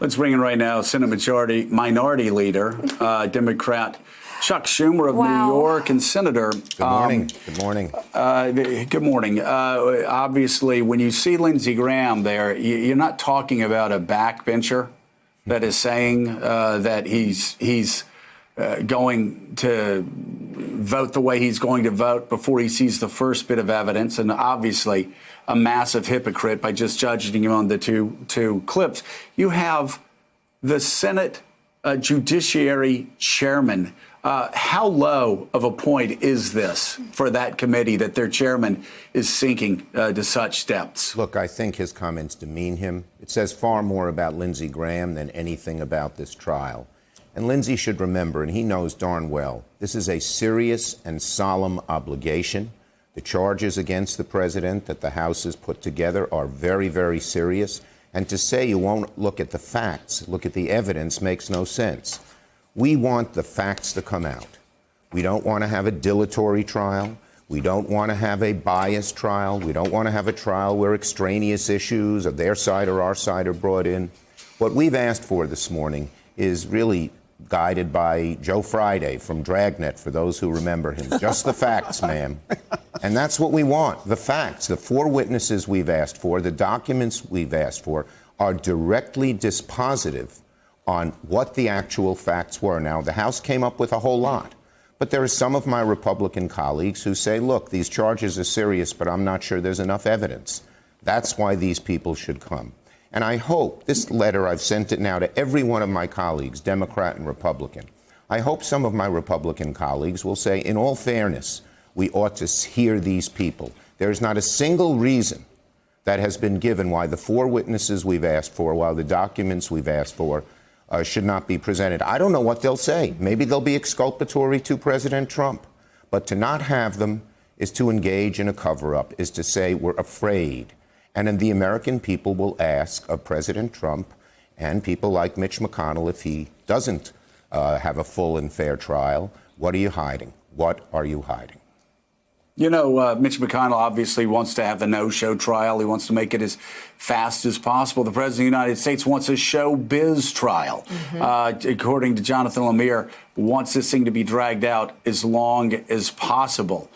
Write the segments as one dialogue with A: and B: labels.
A: Let's bring in right now Senate Minority Leader, Democrat Chuck Schumer of New York and Senator.
B: Good morning. Good morning.
A: Good morning. Obviously, when you see Lindsey Graham there, you're not talking about a backbencher that is saying that he's going to vote the way he's going to vote before he sees the first bit of evidence, and obviously a massive hypocrite by just judging him on the two clips. You have the Senate Judiciary Chairman. How low of a point is this for that committee that their chairman is sinking to such depths?
B: Look, I think his comments demean him. It says far more about Lindsey Graham than anything about this trial. And Lindsey should remember, and he knows darn well, this is a serious and solemn obligation. The charges against the president that the House has put together are very, very serious. And to say you won't look at the facts, look at the evidence, makes no sense. We want the facts to come out. We don't want to have a dilatory trial. We don't want to have a biased trial. We don't want to have a trial where extraneous issues of their side or our side are brought in. What we've asked for this morning is really guided by Joe Friday from Dragnet, for those who remember him. Just the facts, ma'am. And that's what we want, the facts. The 4 witnesses we've asked for, the documents we've asked for, are directly dispositive on what the actual facts were. Now, the House came up with a whole lot, but there are some of my Republican colleagues who say, look, these charges are serious, but I'm not sure there's enough evidence. That's why these people should come. And I hope this letter, I've sent it now to every one of my colleagues, Democrat and Republican. I hope some of my Republican colleagues will say, in all fairness, we ought to hear these people. There's not a single reason that has been given why the 4 witnesses we've asked for, while the documents we've asked for, should not be presented. I don't know what they'll say. Maybe they'll be exculpatory to President Trump. But to not have them is to engage in a cover-up, is to say we're afraid. And then the American people will ask of President Trump and people like Mitch McConnell, if he doesn't have a full and fair trial, what are you hiding? What are you hiding?
A: You know, Mitch McConnell obviously wants to have the no-show trial. He wants to make it as fast as possible. The President of the United States wants a showbiz trial. According to Jonathan Lemire, wants this thing to be dragged out as long as possible.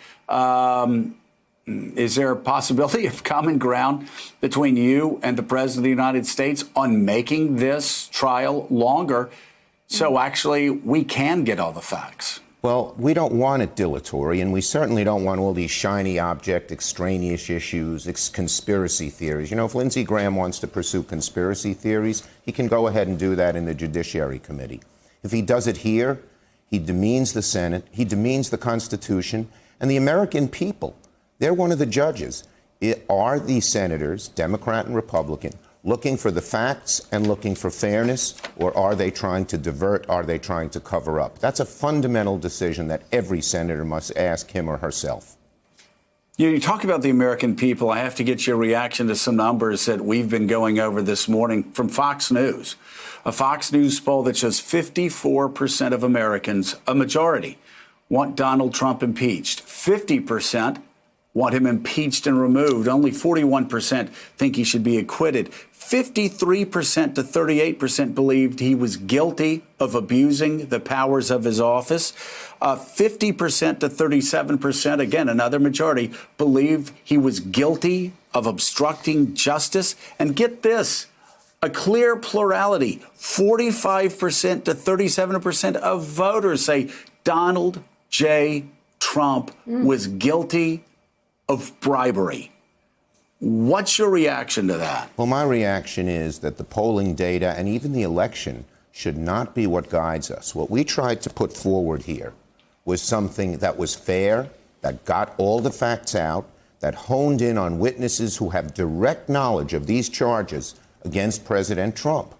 A: Is there a possibility of common ground between you and the President of the United States on making this trial longer so actually we can get all the facts?
B: Well, we don't want it dilatory, and we certainly don't want all these shiny object, extraneous issues, conspiracy theories. You know, if Lindsey Graham wants to pursue conspiracy theories, he can go ahead and do that in the Judiciary Committee. If he does it here, he demeans the Senate, he demeans the Constitution, and the American people. They're one of the judges. Are these senators, Democrat and Republican, looking for the facts and looking for fairness, or are they trying to divert? Are they trying to cover up? That's a fundamental decision that every senator must ask him or herself.
A: You talk about the American people. I have to get your reaction to some numbers that we've been going over this morning from Fox News. A Fox News poll that shows 54% of Americans, a majority, want Donald Trump impeached. 50% want him impeached and removed. Only 41% think he should be acquitted. 53% to 38% believed he was guilty of abusing the powers of his office. 50% to 37%, again, another majority, believe he was guilty of obstructing justice. And get this, a clear plurality, 45% to 37% of voters say Donald J. Trump was guilty of bribery. What's your reaction to that?
B: Well, my reaction is that the polling data and even the election should not be what guides us. What we tried to put forward here was something that was fair, that got all the facts out, that honed in on witnesses who have direct knowledge of these charges against President Trump.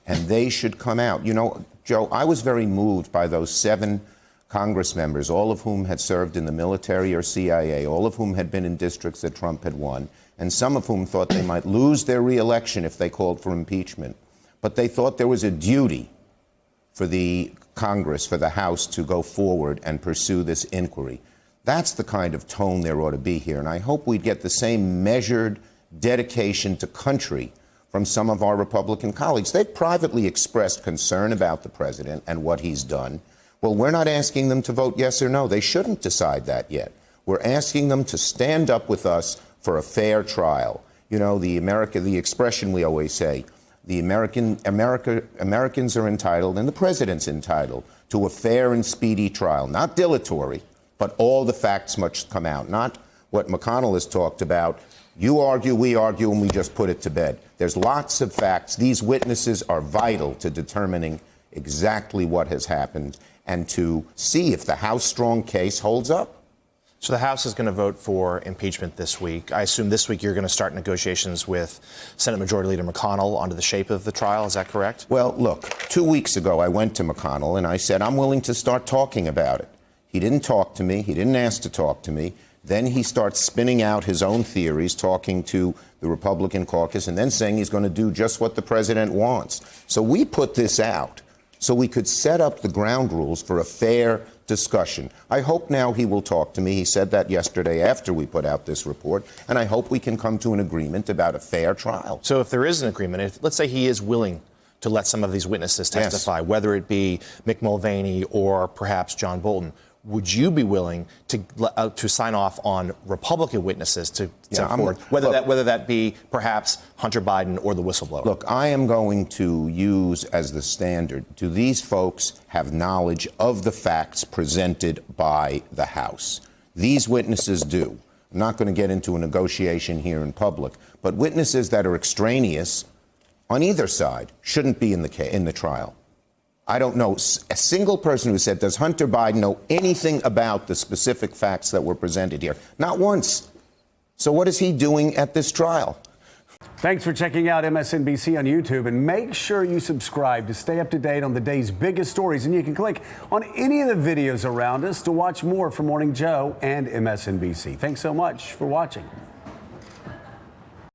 B: And they should come out. You know, Joe, I was very moved by those 7 Congress members, all of whom had served in the military or CIA, all of whom had been in districts that Trump had won, and some of whom thought they might lose their reelection if they called for impeachment. But they thought there was a duty for the Congress, for the House, to go forward and pursue this inquiry. That's the kind of tone there ought to be here. And I hope we'd get the same measured dedication to country from some of our Republican colleagues. They've privately expressed concern about the president and what he's done. Well, we're not asking them to vote yes or no. They shouldn't decide that yet. We're asking them to stand up with us for a fair trial. You know, the expression we always say, Americans are entitled, and the president's entitled, to a fair and speedy trial. Not dilatory, but all the facts must come out. Not what McConnell has talked about. You argue, we argue, and we just put it to bed. There's lots of facts. These witnesses are vital to determining exactly what has happened and to see if the House strong case holds up.
C: So the House is going to vote for impeachment this week. I assume this week you're going to start negotiations with Senate Majority Leader McConnell onto the shape of the trial. Is that correct?
B: Well, look, 2 weeks ago I went to McConnell and I said, I'm willing to start talking about it. He didn't talk to me. He didn't ask to talk to me. Then he starts spinning out his own theories, talking to the Republican caucus, and then saying he's going to do just what the president wants. So we put this out so we could set up the ground rules for a fair discussion. I hope now he will talk to me. He said that yesterday after we put out this report, and I hope we can come to an agreement about a fair trial.
C: So if there is an agreement, let's say he is willing to let some of these witnesses testify,
B: yes,
C: whether it be Mick Mulvaney or perhaps John Bolton, would you be willing to sign off on Republican witnesses to step forward, whether that be perhaps Hunter Biden or the whistleblower?
B: Look, I am going to use as the standard, do these folks have knowledge of the facts presented by the House? These witnesses do. I'm not going to get into a negotiation here in public, but witnesses that are extraneous on either side shouldn't be in the trial. I don't know a single person who said, does Hunter Biden know anything about the specific facts that were presented here? Not once. So what is he doing at this trial?
D: Thanks for checking out MSNBC on YouTube, and make sure you subscribe to stay up to date on the day's biggest stories. And you can click on any of the videos around us to watch more from Morning Joe and MSNBC. Thanks so much for watching.